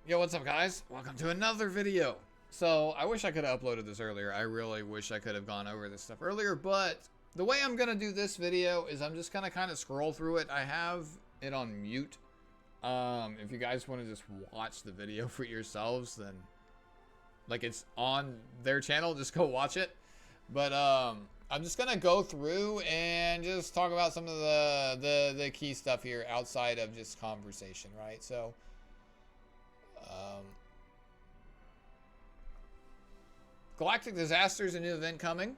Yo, what's up, guys? Welcome to another video. So, I wish I could have uploaded this earlier. I really wish I could have gone over this stuff earlier, but the way I'm gonna do this video is I'm just gonna kind of scroll through it. I have it on mute. If you guys want to just watch the video for yourselves, then like it's on their channel, just go watch it. But I'm just gonna go through and just talk about some of the key stuff here outside of just conversation, right? So. Galactic Disasters, a new event coming.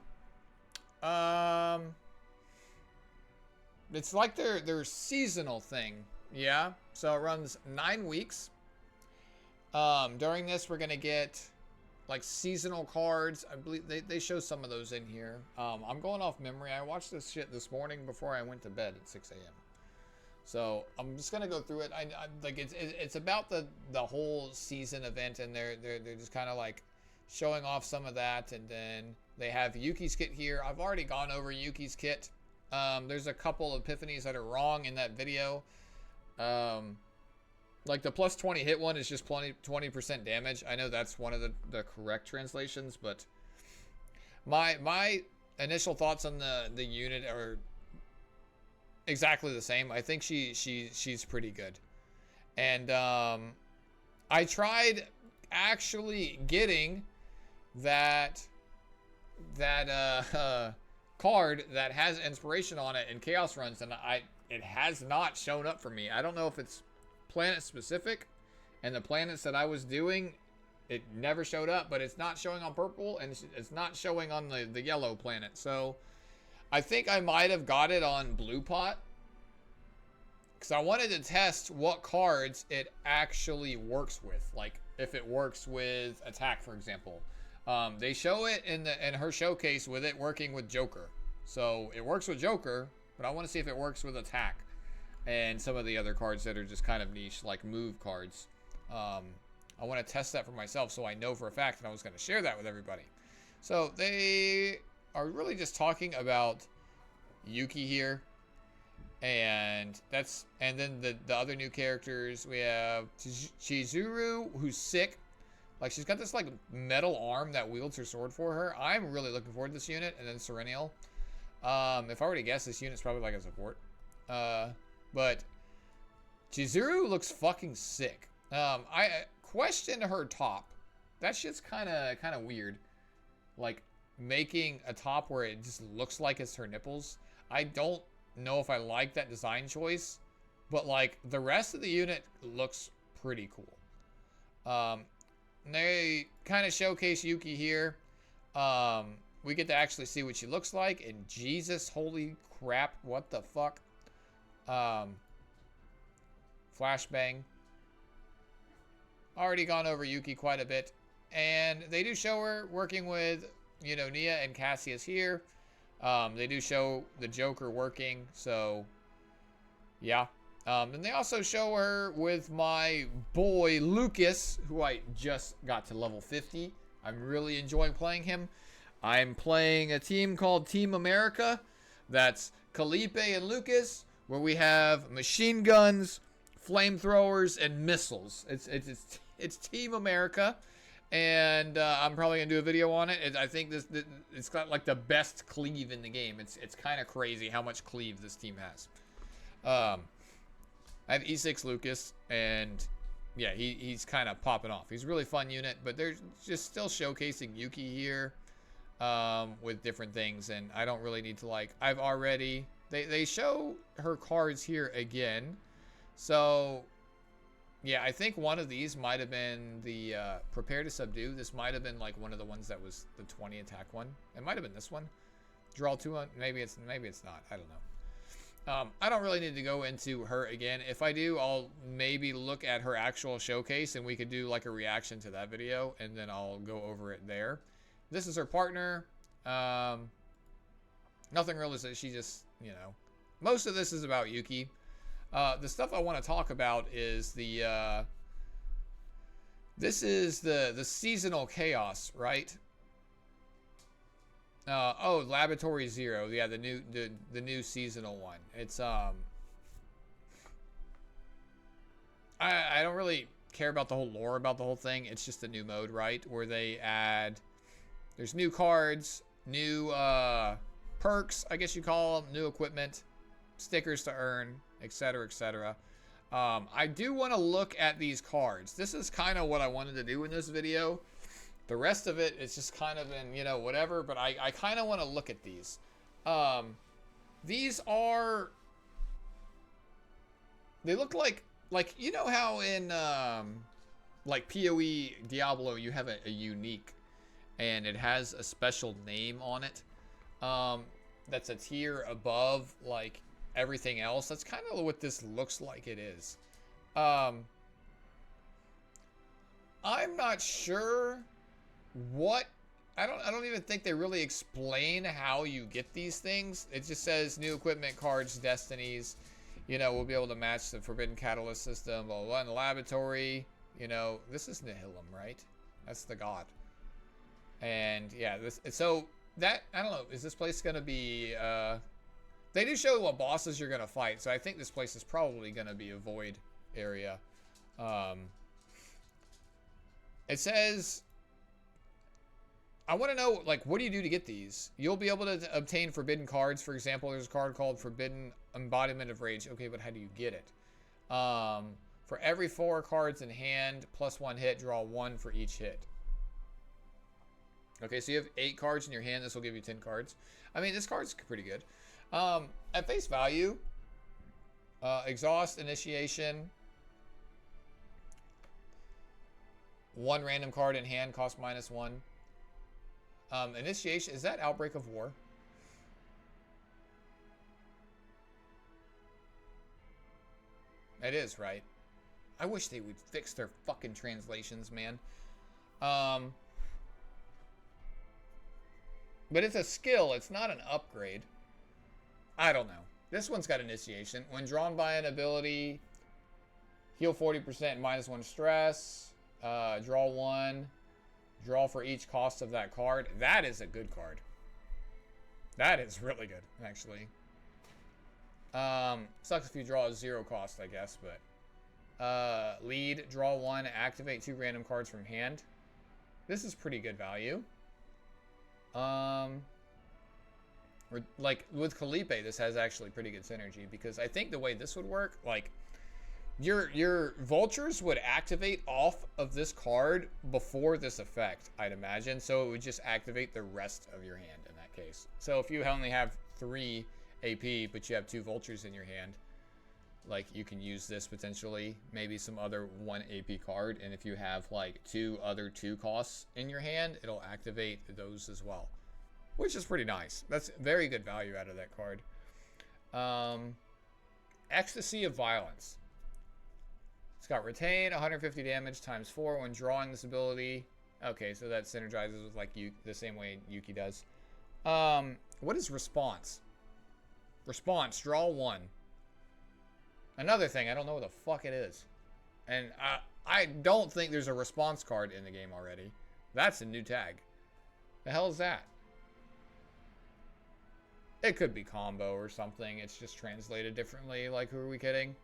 It's like their seasonal thing, yeah. So it runs 9 weeks. During this, we're gonna get like seasonal cards. I believe they show some of those in here. I'm going off memory. I watched this shit this morning before I went to bed at 6 a.m. So I'm just gonna go through it. I like it's about the whole season event, and they're just kind of like showing off some of that, and then they have Yuki's kit here. I've already gone over Yuki's kit. There's a couple epiphanies that are wrong in that video. Like the plus 20 hit one is just 20% damage. I know that's one of the correct translations, but my initial thoughts on the unit are exactly the same. I think she's pretty good. And I tried actually getting that card that has inspiration on it in Chaos runs, and it has not shown up for me. I don't know if it's planet specific, and the planets that I was doing, it never showed up, but it's not showing on purple, and it's not showing on the yellow planet. So I think I might have got it on Blue Pot, because I wanted to test what cards it actually works with. Like if it works with attack, for example. They show it in her showcase with it working with Joker. So it works with Joker, but I want to see if it works with attack and some of the other cards that are just kind of niche, like move cards. I want to test that for myself so I know for a fact, and I was going to share that with everybody. So they are really just talking about Yuki here. And then the other new characters, we have Chizuru, who's sick. Like, she's got this like metal arm that wields her sword for her. I'm really looking forward to this unit. And then Serenial. If I were to guess, this unit's probably like a support. But Chizuru looks fucking sick. I question her top. That shit's kind of weird. Like making a top where it just looks like it's her nipples. I don't know if I like that design choice, but like the rest of the unit looks pretty cool. They kind of showcase Yuki here. We get to actually see what she looks like, and Jesus, holy crap, what the fuck. Flashbang. Already gone over Yuki quite a bit, and they do show her working with, you know, Nia and Cassius here. They do show the Joker working, so yeah. And they also show her with my boy Lucas, who I just got to level 50. I'm really enjoying playing him. I'm playing a team called Team America. That's Felipe and Lucas, where we have machine guns, flamethrowers, and missiles. It's Team America. And I'm probably gonna do a video on it. I think it's got like the best cleave in the game. It's kind of crazy how much cleave this team has. I have E6 Lucas, and yeah, he's kind of popping off. He's a really fun unit, but they're just still showcasing Yuki here with different things, and I don't really need to like. I've already they show her cards here again, so. Yeah, I think one of these might have been the Prepare to Subdue. This might have been like one of the ones that was the 20 attack one. It might have been this one. Draw 2 maybe it's not. I don't know. I don't really need to go into her again. If I do, I'll maybe look at her actual showcase, and we could do like a reaction to that video, and then I'll go over it there. This is her partner. Nothing really. She just, you know, most of this is about Yuki. The stuff I want to talk about is this is the seasonal chaos, right? Oh, Laboratory Zero. Yeah, the new seasonal one. It's I don't really care about the whole lore about the whole thing. It's just a new mode, right? Where they add, there's new cards, new perks, I guess you call them, new equipment, stickers to earn, etc., etc. I do want to look at these cards. This is kind of what I wanted to do in this video. The rest of it is just kind of in, you know, whatever, but I kind of want to look at these. These are, they look like, you know how in, like PoE Diablo, you have a unique, and it has a special name on it, that's a tier above, like, everything else. That's kind of what this looks like it is. I'm not sure what, I don't even think they really explain how you get these things. It just says new equipment, cards, destinies. You know, we'll be able to match the Forbidden Catalyst system, blah, blah, blah, in the laboratory. You know, this is Nihilum, right? That's the god. And yeah, this, so that, I don't know, is this place gonna be, they do show what bosses you're gonna fight, so I think this place is probably gonna be a void area. It says, I want to know, like, what do you do to get these? You'll be able to obtain forbidden cards. For example, there's a card called Forbidden Embodiment of Rage. Okay, but how do you get it? For every 4 cards in hand, plus 1 hit, draw 1 for each hit. Okay, so you have 8 cards in your hand. This will give you 10 cards. I mean, this card's pretty good. At face value, exhaust, initiation, 1 random card in hand, cost -1. Initiation, is that Outbreak of War? It is, right? I wish they would fix their fucking translations, man. But it's a skill, it's not an upgrade. I don't know. This one's got initiation. When drawn by an ability, heal 40%, -1 stress, draw 1. Draw for each cost of that card. That is a good card. That is really good, actually. Sucks if you draw a 0 cost, I guess, but lead, draw 1, activate 2 random cards from hand. This is pretty good value. Like with Calipe, this has actually pretty good synergy, because I think the way this would work, like, your vultures would activate off of this card before this effect, I'd imagine. So it would just activate the rest of your hand in that case. So if you only have 3 AP, but you have 2 vultures in your hand, like, you can use this potentially, maybe some other 1 AP card. And if you have like 2 other 2 costs in your hand, it'll activate those as well, which is pretty nice. That's very good value out of that card. Ecstasy of Violence. It's got retain, 150 damage times 4 when drawing this ability. Okay, so that synergizes with like the same way Yuki does. What is response? Response, draw 1. Another thing, I don't know what the fuck it is. And I don't think there's a response card in the game already. That's a new tag. The hell is that? It could be combo or something. It's just translated differently. Like, who are we kidding?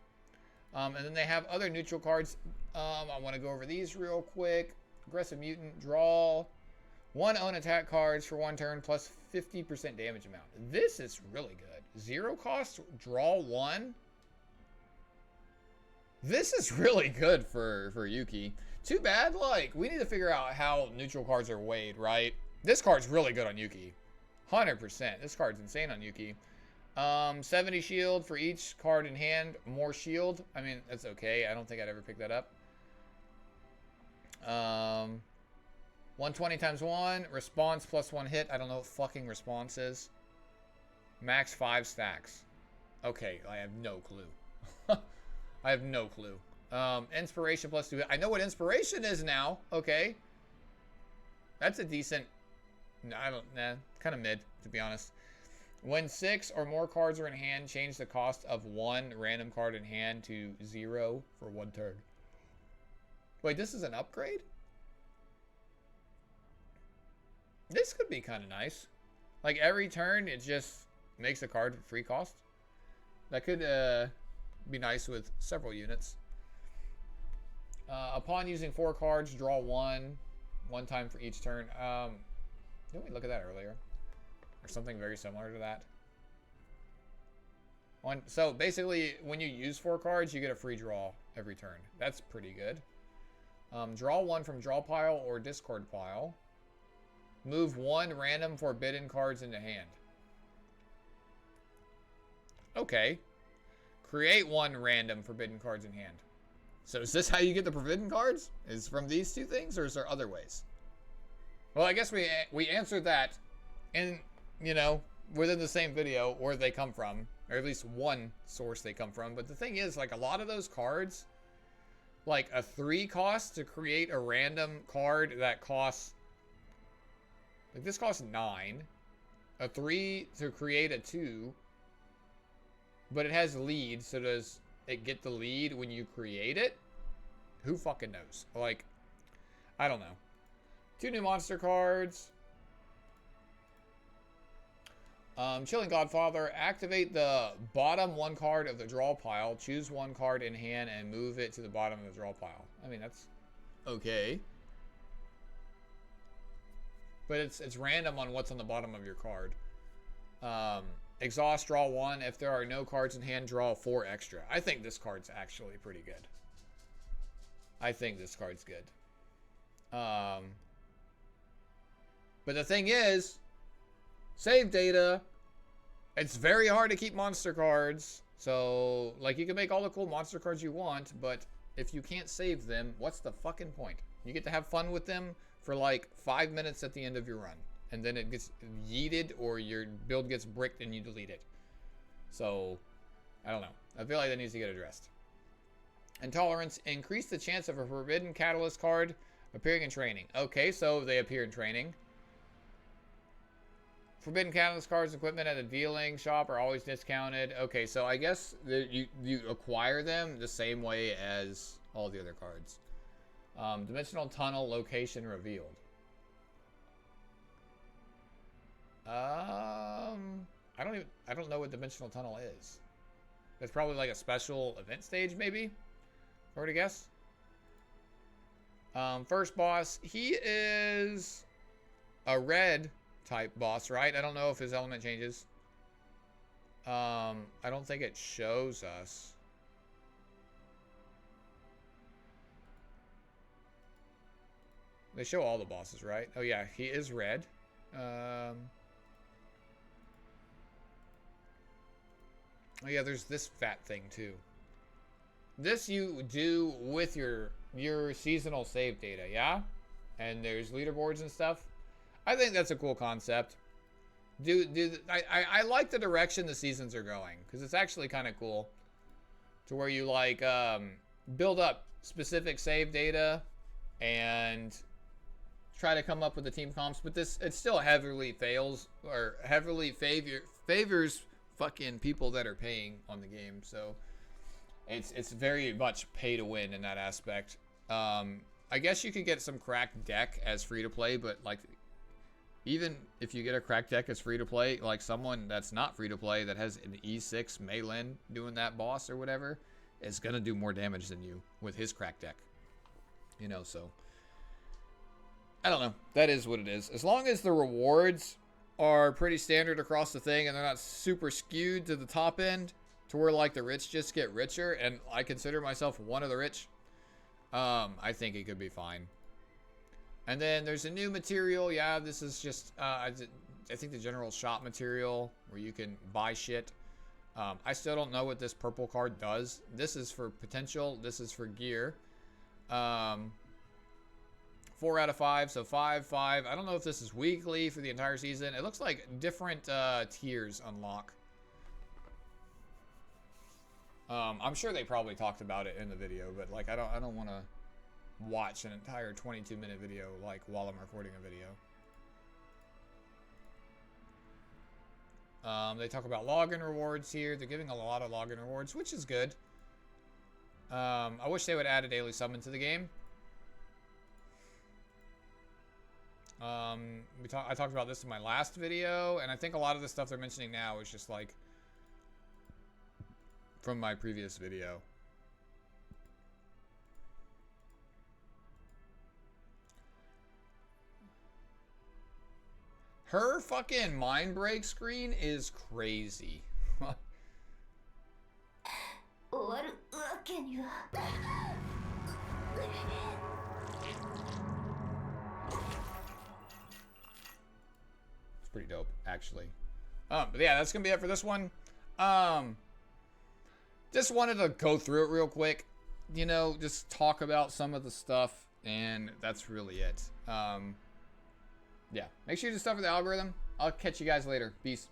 And then they have other neutral cards. I want to go over these real quick. Aggressive Mutant, draw 1 own attack cards for 1 turn plus 50% damage amount. This is really good. 0 cost, draw 1. This is really good for Yuki. Too bad, like, we need to figure out how neutral cards are weighed, right? This card's really good on Yuki. 100%. This card's insane on Yuki. 70 shield for each card in hand. More shield. I mean, that's okay. I don't think I'd ever pick that up. 120 times 1. Response plus 1 hit. I don't know what fucking response is. Max 5 stacks. Okay, I have no clue. I have no clue. Inspiration plus 2 hit. I know what inspiration is now. Okay. That's a decent... Nah, kind of mid, to be honest. When 6 or more cards are in hand, change the cost of 1 random card in hand to 0 for 1 turn. Wait, this is an upgrade? This could be kind of nice. Like, every turn, it just makes a card free cost. That could be nice with several units. Upon using 4 cards, draw 1. 1 time for each turn. Didn't we look at that earlier? Or something very similar to that? So basically, when you use 4 cards, you get a free draw every turn. That's pretty good. Draw 1 from draw pile or discard pile. Move 1 random forbidden cards into hand. Okay. Create 1 random forbidden cards in hand. So is this how you get the forbidden cards? Is from these 2 things, or is there other ways? Well, I guess we answered that in, you know, within the same video where they come from, or at least one source they come from. But the thing is, like, a lot of those cards, like a 3 cost to create a random card that costs, like this costs 9, a 3 to create a 2, but it has lead, so does it get the lead when you create it? Who fucking knows? Like, I don't know. 2 new monster cards. Chilling Godfather. Activate the bottom 1 card of the draw pile. Choose 1 card in hand and move it to the bottom of the draw pile. I mean, that's okay. But it's random on what's on the bottom of your card. Exhaust, draw 1. If there are no cards in hand, draw 4 extra. I think this card's actually pretty good. I think this card's good. But the thing is, save data. It's very hard to keep monster cards. So, like, you can make all the cool monster cards you want, but if you can't save them, what's the fucking point? You get to have fun with them for like 5 minutes at the end of your run. And then it gets yeeted, or your build gets bricked and you delete it. So, I don't know. I feel like that needs to get addressed. Intolerance. Increase the chance of a Forbidden Catalyst card appearing in training. Okay, so they appear in training. Forbidden Catalyst cards equipment at a dealing shop are always discounted. Okay, so I guess you acquire them the same way as all the other cards. Dimensional Tunnel location revealed. I don't know what Dimensional Tunnel is. It's probably like a special event stage, maybe? If I were to guess. First boss, he is a red type boss, right? I don't know if his element changes. I don't think it shows us. They show all the bosses, right? Oh yeah, he is red. Oh yeah, there's this fat thing too. This you do with your seasonal save data, yeah? And there's leaderboards and stuff. I think that's a cool concept. I like the direction the seasons are going, because it's actually kind of cool. To where you like build up specific save data and try to come up with the team comps, but it still heavily favors fucking people that are paying on the game. So it's very much pay to win in that aspect. I guess you could get some cracked deck as free to play, but like even if you get a cracked deck as free to play, like someone that's not free to play that has an E6 Meilin doing that boss or whatever is gonna do more damage than you with his cracked deck. You know, so I don't know. That is what it is. As long as the rewards are pretty standard across the thing and they're not super skewed to the top end to where like the rich just get richer, and I consider myself one of the rich, I think it could be fine. And then there's a new material. Yeah, this is just I think the general shop material where you can buy shit. I still don't know what this purple card does. This is for potential. This is for gear. 4 out of 5, so 5, 5. I don't know if this is weekly for the entire season. It looks like different tiers unlock. I'm sure they probably talked about it in the video, but like I don't want to watch an entire 22-minute video like while I'm recording a video. They talk about login rewards here. They're giving a lot of login rewards, which is good. I wish they would add a daily summon to the game. I talked about this in my last video, and I think a lot of the stuff they're mentioning now is just like from my previous video. Her fucking mind break screen is crazy. It's pretty dope, actually. But yeah, that's gonna be it for this one. Just wanted to go through it real quick. You know, just talk about some of the stuff, and that's really it. Yeah, make sure you do stuff with the algorithm. I'll catch you guys later. Peace.